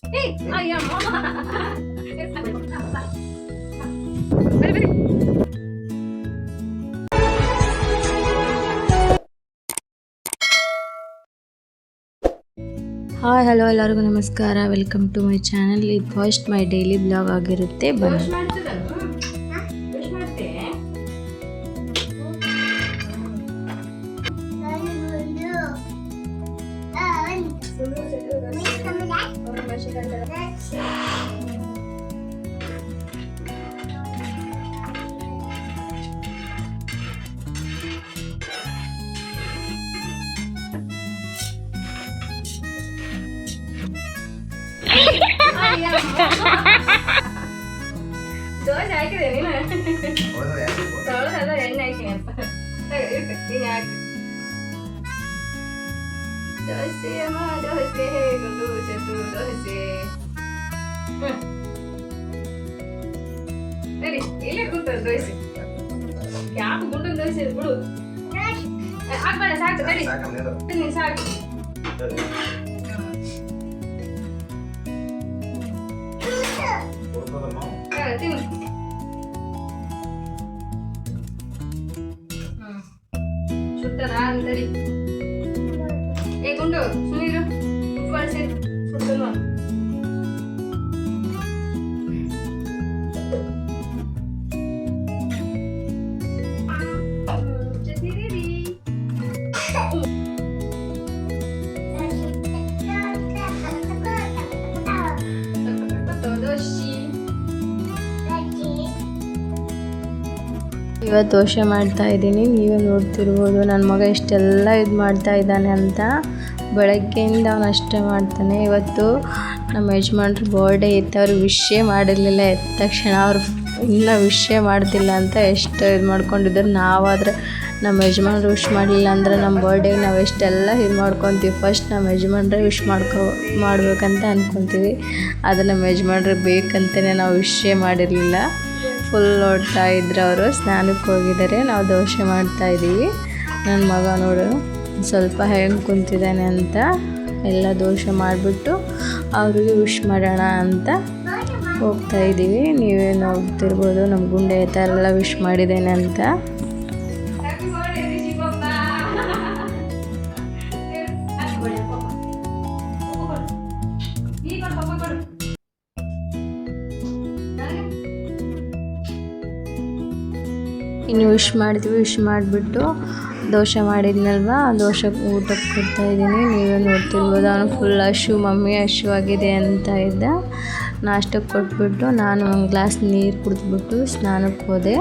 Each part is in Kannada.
ಹಾಯ್ ಹಲೋ ಎಲ್ಲರಿಗೂ ನಮಸ್ಕಾರ, ವೆಲ್ಕಮ್ ಟು ಮೈ ಚಾನಲ್. ಇದು ಫಸ್ಟ್ ಮೈ ಡೈಲಿ ಬ್ಲಾಗ್ ಆಗಿರುತ್ತೆ. ಬನ್ನಿ. ದೋಸೆ ಹಾಕಿದೆ ನೀನು ಎಣ್ಣೆ ಹಾಕಿನಪ್ಪ. ದೋಸೆ ಅಮ್ಮ ದೋಸೆ ಗುಂಡು ಚಟ್ಟು ದೋಸೆ ನಡಿ ಇಲ್ಲೇ ಕೂತದ ದೋಸೆ. ಯಾವ ಗುಂಡು ದೋಸೆ ಬಿಡು ಆಗ್ಬೇಡ, ಸಾಕು ನಡಿ ನೀನು ಸಾಕು. ಸುಟ್ಟದ ಅಂತಡಿ ಏ ಗುಂಡು ಸುನೀರು ಉಪ್ಪಳಿಸಿ ಸುಟ್ಟನು. ಇವತ್ತು ದೋಸೆ ಮಾಡ್ತಾ ಇದ್ದೀನಿ. ನೀವೇ ನೋಡ್ತಿರ್ಬೋದು ನನ್ನ ಮಗ ಇಷ್ಟೆಲ್ಲ ಇದು ಮಾಡ್ತಾ ಇದ್ದಾನೆ ಅಂತ. ಬೆಳಗ್ಗೆಯಿಂದ ಅವನು ಅಷ್ಟೇ ಮಾಡ್ತಾನೆ. ಇವತ್ತು ನಮ್ಮ ಯಜಮಾನ್ರ ಬರ್ಡೇ ಇತ್ತು, ಅವ್ರು ವಿಶ್ಯೇ ಮಾಡಿರಲಿಲ್ಲ. ಎದ್ದ ತಕ್ಷಣ ಅವ್ರು ಇನ್ನೂ ವಿಶ್ಯೇ ಮಾಡ್ತಿಲ್ಲ ಅಂತ ಎಷ್ಟು ಇದು ಮಾಡ್ಕೊಂಡಿದ್ರು. ನಾವಾದರೆ ನಮ್ಮ ಯಜಮಾನ್ರು ವಿಶ್ ಮಾಡಲಿಲ್ಲ ಅಂದರೆ ನಮ್ಮ ಬರ್ಡೇಗೆ ನಾವು ಎಷ್ಟೆಲ್ಲ ಇದು ಮಾಡ್ಕೊತೀವಿ. ಫಸ್ಟ್ ನಮ್ಮ ಯಜಮಾನ್ರೆ ವಿಶ್ ಮಾಡ್ಬೇಕಂತ ಅಂದ್ಕೊತೀವಿ. ಆದರೆ ನಮ್ಮ ಯಜಮಾನ್ರಿಗೆ ಬೇಕಂತಲೇ ನಾವು ವಿಶ್ಯೇ ಮಾಡಿರಲಿಲ್ಲ. ಫುಲ್ ಓಡ್ತಾ ಇದ್ರು. ಅವರು ಸ್ನಾನಕ್ಕೆ ಹೋಗಿದ್ದಾರೆ, ನಾವು ದೋಸೆ ಮಾಡ್ತಾಯಿದ್ದೀವಿ. ನನ್ನ ಮಗ ನೋಡು ಸ್ವಲ್ಪ ಹೆಂಗೆ ಕುಂತಿದ್ದಾನೆ ಅಂತ. ಎಲ್ಲ ದೋಸೆ ಮಾಡಿಬಿಟ್ಟು ಅವ್ರಿಗೆ ವಿಶ್ ಮಾಡೋಣ ಅಂತ ಹೋಗ್ತಾಯಿದ್ದೀವಿ. ನೀವೇ ನೋಡ್ತಿರ್ಬೋದು ನಮ್ಮ ಗುಂಡೆ ಈ ಥರ ಎಲ್ಲ ವಿಶ್ ಮಾಡಿದ್ದೇನೆ ಅಂತ. ಇನ್ನು ವಿಶ್ ಮಾಡಿದ್ವಿ. ವಿಶ್ ಮಾಡಿಬಿಟ್ಟು ದೋಸೆ ಮಾಡಿದ್ನಲ್ವ, ದೋಸೆ ಊಟಕ್ಕೆ ಕೊಡ್ತಾಯಿದ್ದೀನಿ. ನೀವೇ ನೋಡ್ತಿರ್ಬೋದು. ಅವನು ಫುಲ್ ಹಶು, ಮಮ್ಮಿ ಹಶುವಾಗಿದೆ ಅಂತ ಇದ್ದ. ನಾಷ್ಟಕ್ಕೆ ಕೊಟ್ಬಿಟ್ಟು ನಾನು ಒಂದು ಗ್ಲಾಸ್ ನೀರು ಕುಡಿದ್ಬಿಟ್ಟು ಸ್ನಾನಕ್ಕೆ ಹೋದೆ.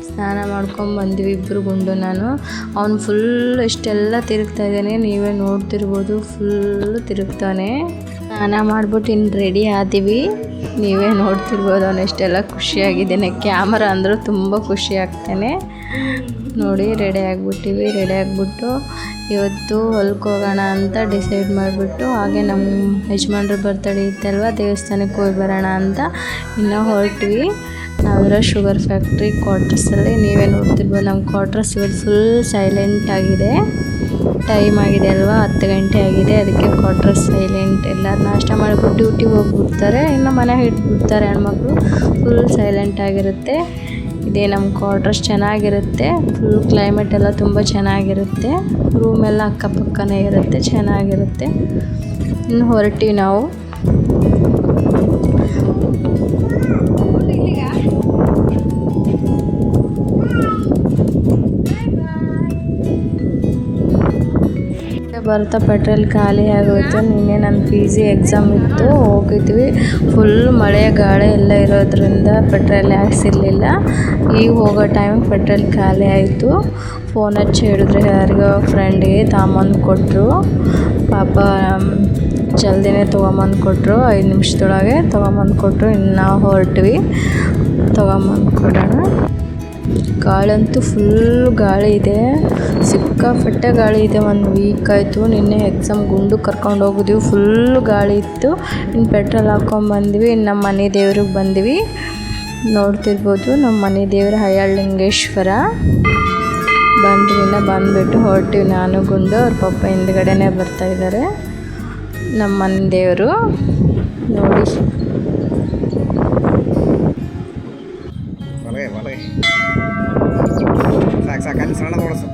ಸ್ನಾನ ಮಾಡ್ಕೊಂಬಂದ್ವಿ ಇಬ್ಬರು ಗುಂಡು ನಾನು. ಅವನು ಫುಲ್ ಇಷ್ಟೆಲ್ಲ ತಿರುಗ್ತಾಯಿದ್ದಾನೆ, ನೀವೇ ನೋಡ್ತಿರ್ಬೋದು. ಫುಲ್ಲು ತಿರುಗ್ತಾನೆ. ಸ್ನಾನ ಮಾಡಿಬಿಟ್ಟು ಇನ್ನು ರೆಡಿ ಆದ್ದೀವಿ. ನೀವೇ ನೋಡ್ತಿರ್ಬೋದು ಅವನು ಎಷ್ಟೆಲ್ಲ ಖುಷಿಯಾಗಿದ್ದಾನೆ. ಕ್ಯಾಮರಾ ಅಂದರೂ ತುಂಬ ಖುಷಿ ಆಗ್ತಾನೆ. ನೋಡಿ ರೆಡಿ ಆಗಿಬಿಟ್ಟಿವಿ. ರೆಡಿ ಆಗಿಬಿಟ್ಟು ಇವತ್ತು ಹೊಲಕ್ಕೆ ಹೋಗೋಣ ಅಂತ ಡಿಸೈಡ್ ಮಾಡಿಬಿಟ್ಟು, ಹಾಗೆ ನಮ್ಮ ಯಜಮಾನ್ರ ಬರ್ತಡೇ ಇತ್ತಲ್ವ, ದೇವಸ್ಥಾನಕ್ಕೆ ಹೋಗಿ ಬರೋಣ ಅಂತ ಇನ್ನೂ ಹೊರಟ್ವಿ. ನಾವಿರೋ ಶುಗರ್ ಫ್ಯಾಕ್ಟ್ರಿ ಕ್ವಾರ್ಟರ್ಸಲ್ಲಿ. ನೀವೇ ನೋಡ್ತಿರ್ಬೋದು ನಮ್ಮ ಕ್ವಾರ್ಟರ್ಸ್ ಇವತ್ತು ಫುಲ್ ಸೈಲೆಂಟ್ ಆಗಿದೆ. ಟೈಮ್ ಆಗಿದೆ ಅಲ್ವಾ, 10 ಗಂಟೆ ಆಗಿದೆ. ಅದಕ್ಕೆ ಕ್ವಾರ್ಟರ್ಸ್ ಸೈಲೆಂಟ್. ಎಲ್ಲರೂ ನಾಷ್ಟ ಮಾಡಿಬಿಟ್ಟು ಡ್ಯೂಟಿಗೆ ಹೋಗ್ಬಿಡ್ತಾರೆ, ಇನ್ನು ಮನೆಗೆ ಇಟ್ಬಿಡ್ತಾರೆ ಹೆಣ್ಮಕ್ಳು. ಫುಲ್ ಸೈಲೆಂಟ್ ಆಗಿರುತ್ತೆ. ಇದೇ ನಮ್ಮ ಕ್ವಾರ್ಟರ್ಸ್. ಚೆನ್ನಾಗಿರುತ್ತೆ. ಫುಲ್ ಕ್ಲೈಮೇಟ್ ಎಲ್ಲ ತುಂಬ ಚೆನ್ನಾಗಿರುತ್ತೆ. ರೂಮೆಲ್ಲ ಅಕ್ಕಪಕ್ಕನೇ ಇರುತ್ತೆ, ಚೆನ್ನಾಗಿರುತ್ತೆ. ಇನ್ನು ಹೊರಟಿವಿ ನಾವು. ಬರ್ತಾ ಪೆಟ್ರೋಲ್ ಖಾಲಿ ಆಗೋಯ್ತು. ನಿನ್ನೆ ನನ್ನ PG ಎಕ್ಸಾಮ್ ಇತ್ತು, ಹೋಗಿದ್ವಿ. ಫುಲ್ ಮಳೆ ಗಾಳಿ ಎಲ್ಲ ಇರೋದ್ರಿಂದ ಪೆಟ್ರೋಲ್ ಹಾಕ್ಸಿರ್ಲಿಲ್ಲ. ಈಗ ಹೋಗೋ ಟೈಮಿಗೆ ಪೆಟ್ರೋಲ್ ಖಾಲಿ ಆಯಿತು. ಫೋನ್ ಹಚ್ಚಿ ಹೇಳಿದ್ರೆ ಯಾರಿಗೋ ಫ್ರೆಂಡಿಗೆ ತಗೊಂಬಂದು ಕೊಟ್ಟರು. ಪಾಪ ಜಲ್ದಿನೇ ತೊಗೊಂಬಂದು ಕೊಟ್ಟರು, 5 ನಿಮಿಷದೊಳಗೆ ತೊಗೊಂಬಂದು ಕೊಟ್ಟರು. ಇನ್ನು ನಾವು ಹೊರಟ್ವಿ ತೊಗೊಂಬಂದು ಕೊಡೋಣ. ಗಾಳಂತೂ ಫುಲ್ ಗಾಳಿ ಇದೆ, ಸಿಕ್ಕಾಪಟ್ಟೆ ಗಾಳಿ ಇದೆ. 1 ವೀಕ್ ಆಯಿತು. ನಿನ್ನೆ ಎಕ್ಸಾಮ್ ಗುಂಡು ಕರ್ಕೊಂಡು ಹೋಗಿದ್ವಿ, ಫುಲ್ ಗಾಳಿ ಇತ್ತು. ಇನ್ನು ಪೆಟ್ರೋಲ್ ಹಾಕ್ಕೊಂಬಂದ್ವಿ. ಇನ್ನು ನಮ್ಮ ಮನೆ ದೇವ್ರಿಗೆ ಬಂದ್ವಿ. ನೋಡ್ತಿರ್ಬೋದು ನಮ್ಮ ಮನೆ ದೇವರು ಹಯ್ಯಾಳಲಿಂಗೇಶ್ವರ. ಬಂದ್ವಿ. ಬಂದುಬಿಟ್ಟು ಹೊರಟಿವಿ. ನಾನು ಗುಂಡು ಅವ್ರ ಪಪ್ಪ ಹಿಂದ್ಗಡೆನೇ ಬರ್ತಾಯಿದ್ದಾರೆ. ನಮ್ಮ ಮನೆ ದೇವರು ನೋಡಿ. ಸಾಕು ಅಲ್ಲಿ ಸಣ್ಣ ತೋರಿಸು.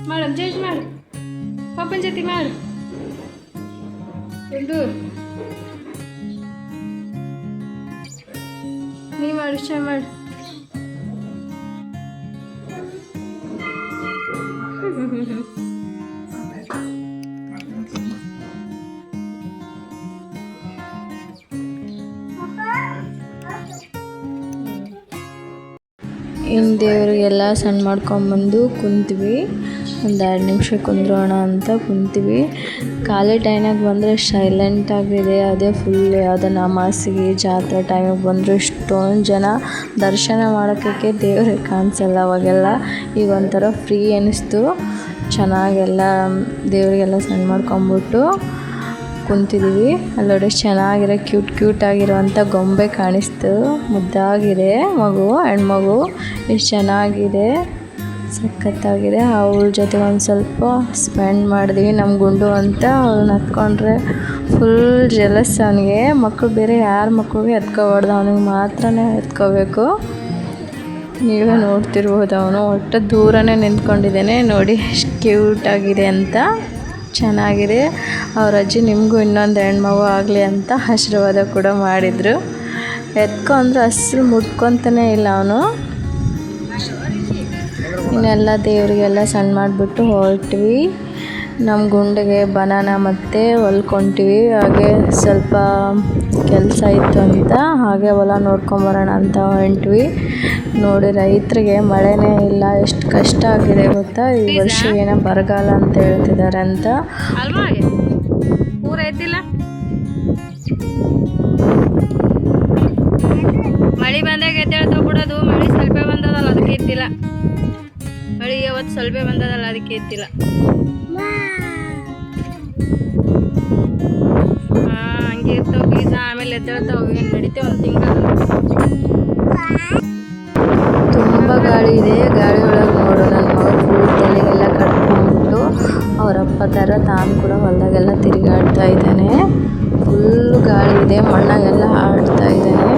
ಮಾಡು ಜೇಜ್ ಮಾಡು, ಪಾಪನ ಜೊತೆ ಮಾಡು. ಒಂದು ನೀ ಮಾಡು, ಇಷ್ಟ ಮಾಡು. ಇನ್ನು ದೇವರಿಗೆಲ್ಲ ಸಣ್ಣ ಮಾಡ್ಕೊಂಬಂದು ಕುಂತ್ವಿ. ಒಂದು 2 ನಿಮಿಷ ಕುಂದ್ರೋಣ ಅಂತ ಕುಂತೀವಿ. ಖಾಲಿ ಟೈಮಾಗ ಬಂದರೆ ಸೈಲೆಂಟಾಗಿದೆ. ಅದೇ ಫುಲ್ ಯಾವುದನ್ನ ಅಮಾವಾಸ್ಯೆಗೆ ಜಾತ್ರೆ ಟೈಮಿಗೆ ಬಂದರೆ ಇಷ್ಟೊಂದು ಜನ ದರ್ಶನ ಮಾಡೋಕ್ಕೆ ದೇವರೇ ಕಾಣಿಸಲ್ಲ. ಅವಾಗೆಲ್ಲ ಈಗ ಒಂಥರ ಫ್ರೀ ಅನ್ನಿಸ್ತು. ಚೆನ್ನಾಗೆಲ್ಲ ದೇವರಿಗೆಲ್ಲ ಸಣ್ಣ ಮಾಡ್ಕೊಂಬಿಟ್ಟು ಕುಂತಿದ್ದೀವಿ. ಅಲ್ಲೋಡಿ ಚೆನ್ನಾಗಿರೋ ಕ್ಯೂಟ್ ಆಗಿರೋವಂಥ ಗೊಂಬೆ ಕಾಣಿಸ್ತು. ಮುದ್ದಾಗಿದೆ ಮಗು, ಹೆಣ್ಮಗು. ಎಷ್ಟು ಚೆನ್ನಾಗಿದೆ, ಸಖತ್ತಾಗಿದೆ. ಅವಳ ಜೊತೆ ಒಂದು ಸ್ವಲ್ಪ ಸ್ಪೆಂಡ್ ಮಾಡಿದ್ವಿ. ನಮ್ಮ ಗುಂಡು ಅಂತ ಅವ್ಳನ್ನ ಹತ್ಕೊಂಡ್ರೆ ಫುಲ್ ಜೆಲಸ್ ಅವನಿಗೆ. ಮಕ್ಕಳು ಬೇರೆ ಯಾರ ಮಕ್ಳಿಗೆ ಎತ್ಕೊಬಾರ್ದು, ಅವನಿಗೆ ಮಾತ್ರ ಎತ್ಕೋಬೇಕು. ನೀವೇ ನೋಡ್ತಿರ್ಬೋದು. ಅವನು ಒಟ್ಟು ದೂರನೇ ನಿಂತ್ಕೊಂಡಿದ್ದೇನೆ. ನೋಡಿ ಎಷ್ಟು ಕ್ಯೂಟಾಗಿದೆ ಅಂತ, ಚೆನ್ನಾಗಿದೆ. ಅವ್ರ ಅಜ್ಜಿ ನಿಮಗೂ ಇನ್ನೊಂದು ಹೆಣ್ಮಗು ಆಗಲಿ ಅಂತ ಆಶೀರ್ವಾದ ಕೂಡ ಮಾಡಿದರು. ಎತ್ಕೊ ಅಂದ್ರೆ ಅಸಲು ಮುಟ್ಕೊತಾನೇ ಇಲ್ಲ ಅವನು. ಇನ್ನೆಲ್ಲ ದೇವರಿಗೆಲ್ಲ ಸಣ್ಣ ಮಾಡಿಬಿಟ್ಟು ಹೊರಟ್ವಿ. ನಮ್ಮ ಗುಂಡಿಗೆ ಬನಾನ ಮತ್ತು ಹೊಲ್ಕೊಂತೀವಿ. ಹಾಗೆ ಸ್ವಲ್ಪ ಕೆಲಸ ಇತ್ತು ಅಂತ ಹಾಗೆ ಹೊಲ ನೋಡ್ಕೊಂಬರೋಣ ಅಂತ ಹೊಂಟ್ವಿ. ನೋಡಿ ರೈತರಿಗೆ ಮಳೆನೇ ಇಲ್ಲ, ಎಷ್ಟು ಕಷ್ಟ ಆಗಿದೆ ಗೊತ್ತಾ. ಈ ವರ್ಷ ಏನೋ ಬರಗಾಲ ಅಂತ ಹೇಳ್ತಿದ್ದಾರೆ ಅಂತ. ಊರ ಐತಿಲ್ಲ, ಮಳೆ ಬಂದಾಗ ಎದ್ದೇಳ್ತಾ ಬಿಡೋದು. ಮಳೆ ಸ್ವಲ್ಪ ಬಂದದಲ್ಲ ಅದಕ್ಕೆ ಎದ್ದಿಲ್ಲ. ಮಳೆ ಯಾವತ್ತು ಸ್ವಲ್ಪ ಬಂದದಲ್ಲ ಅದಕ್ಕೆ ಎದ್ದಿಲ್ಲ. ಹಂಗೆ ಇರ್ತಾವ ಬೀಜ, ಆಮೇಲೆ ಎದ್ದೇಳ್ತಾವ. ಏನು ನಡೀತೇವೆ ಒಂದು ತಿಂಗಳು. ತುಂಬ ಗಾಳಿ ಇದೆ. ಗಾಳಿ ಒಳಗೆ ನೋಡು ನನ್ನ ಮಗ ಫುಲ್ ತಲೆಗೆಲ್ಲ ಕಟ್ಕೊಂಡ್ಬಿಟ್ಟು ಅವರಪ್ಪ ಥರ ತಾನು ಕೂಡ ಹೊಲದಾಗೆಲ್ಲ ತಿರುಗಾಡ್ತಾ ಇದ್ದಾನೆ. ಫುಲ್ಲು ಗಾಳಿ ಇದೆ, ಮಣ್ಣಾಗೆಲ್ಲ ಆಡ್ತಾ ಇದ್ದಾನೆ.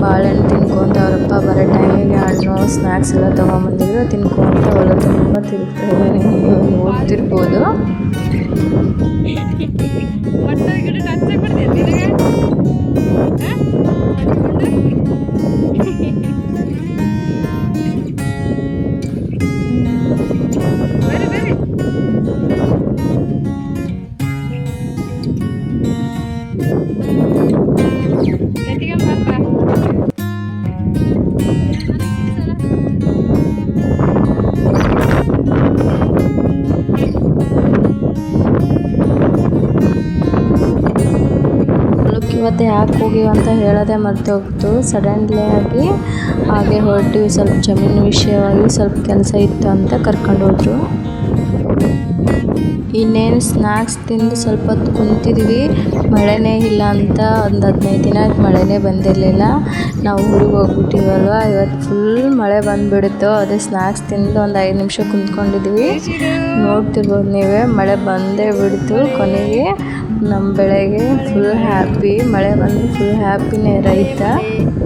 ಬಾಳೆಹಣ್ಣು ತಿನ್ಕೊಂತ ಅವರಪ್ಪ ಬರೋ ಟೈಮಿಗೆ ಹಣ್ಣು ಸ್ನ್ಯಾಕ್ಸ್ ಎಲ್ಲ ತೊಗೊಂಬಂದಿದ್ರು. ತಿನ್ಕೊಂತ ಹೊಲ ತುಂಬ ತಿರುಗ್ತಾ ಇದ್ದಾನೆ. ನೋಡ್ತಿರ್ಬೋದು. ಇವತ್ತು ಯಾಕೆ ಹೋಗಿವಿ ಅಂತ ಹೇಳೋದೇ ಮರೆತು ಹೋಗ್ತು. ಸಡನ್ಲಿ ಆಗಿ ಹಾಗೆ ಹೊರಟಿವಿ. ಸ್ವಲ್ಪ ಜಮೀನು ವಿಷಯವಾಗಿ ಸ್ವಲ್ಪ ಕೆಲಸ ಇತ್ತು ಅಂತ ಕರ್ಕೊಂಡು ಹೋದ್ರು. ಇನ್ನೇನು ಸ್ನ್ಯಾಕ್ಸ್ ತಿಂದು ಸ್ವಲ್ಪ ಹೊತ್ತು ಕುಂತಿದ್ವಿ. ಮಳೆನೇ ಇಲ್ಲ ಅಂತ ಒಂದು 15 ದಿನ ಮಳೆನೇ ಬಂದಿರಲಿಲ್ಲ. ನಾವು ಊರಿಗೆ ಹೋಗ್ಬಿಟ್ಟಿವಲ್ವ, ಇವತ್ತು ಫುಲ್ ಮಳೆ ಬಂದುಬಿಡ್ತು. ಅದೇ ಸ್ನ್ಯಾಕ್ಸ್ ತಿಂದು ಒಂದು 5 ನಿಮಿಷ ಕುಂತ್ಕೊಂಡಿದ್ವಿ. ನೋಡ್ತಿರ್ಬೋದು ನೀವೇ, ಮಳೆ ಬಂದೇ ಬಿಡ್ತು. ಕೊನೆಗೆ ನಮ್ಮ ಬೆಳೆಗೆ ಫುಲ್ ಹ್ಯಾಪಿ, ಮಳೆ ಬಂದು ಫುಲ್ ಹ್ಯಾಪಿನೇ ರೈತ.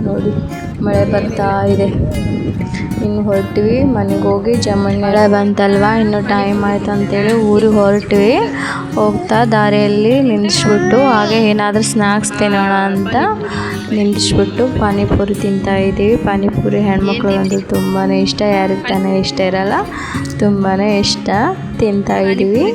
ನೋಡಿ ಮಳೆ ಬರ್ತಾ ಇದೆ. ಇನ್ನು ಹೊರಟ್ವಿ ಮನೆಗೆ ಹೋಗಿ ಮಳೆ ಬಂತಲ್ವ, ಇನ್ನು ಟೈಮ್ ಆಯ್ತು ಅಂತೇಳಿ ಊರಿಗೆ ಹೊರಟ್ವಿ. ಹೋಗ್ತಾ ದಾರಿಯಲ್ಲಿ ನಿಲ್ಲಿಸ್ಬಿಟ್ಟು ಹಾಗೆ ಏನಾದರೂ ಸ್ನ್ಯಾಕ್ಸ್ ತಿನ್ನೋಣ ಅಂತ ನಿಲ್ಲಿಸ್ಬಿಟ್ಟು ಪಾನಿಪುರಿ ತಿಂತಾಯಿದ್ದೀವಿ. ಪಾನಿಪುರಿ ಹೆಣ್ಮಕ್ಳಿಗಂತೂ ತುಂಬಾ ಇಷ್ಟ, ಯಾರಿಗೆ ತಾನೇ ಇಷ್ಟ ಇರಲ್ಲ, ತುಂಬಾ ಇಷ್ಟ. ತಿಂತಾಯಿದ್ದೀವಿ.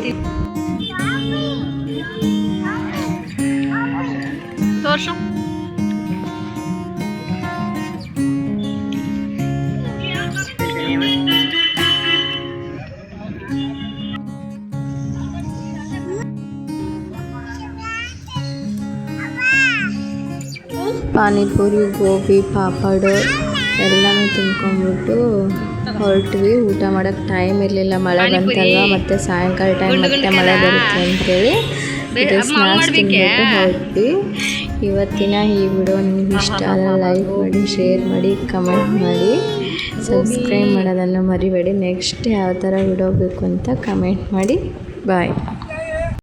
ಪಾನಿಪುರಿ, ಗೋಬಿ, ಪಾಪಡು ಎಲ್ಲನೂ ತಿನ್ಕೊಂಡ್ಬಿಟ್ಟು ಹೊರಟ್ವಿ. ಊಟ ಮಾಡೋಕ್ಕೆ ಟೈಮ್ ಇರಲಿಲ್ಲ, ಮಳೆ ಬಂತಲ್ವ, ಮತ್ತು ಸಾಯಂಕಾಲ ಟೈಮ್ ಮತ್ತೆ ಮಳೆ ಬರುತ್ತೆ ಅಂತೇಳಿ ಇದು ಸ್ನ್ಯಾಕ್ಸ್ ತಿಂದ್ಬಿಟ್ಟು ಹೊರಟ್ವಿ. ಇವತ್ತಿನ ಈ ವಿಡಿಯೋ ನಿಮ್ಗೆ ಇಷ್ಟ ಆದರೆ ಲೈಕ್ ಮಾಡಿ, ಶೇರ್ ಮಾಡಿ, ಕಮೆಂಟ್ ಮಾಡಿ, ಸಬ್ಸ್ಕ್ರೈಬ್ ಮಾಡೋದನ್ನು ಮರಿಬೇಡಿ. ನೆಕ್ಸ್ಟ್ ಯಾವ ಥರ ವಿಡಿಯೋ ಬೇಕು ಅಂತ ಕಮೆಂಟ್ ಮಾಡಿ. ಬಾಯ್.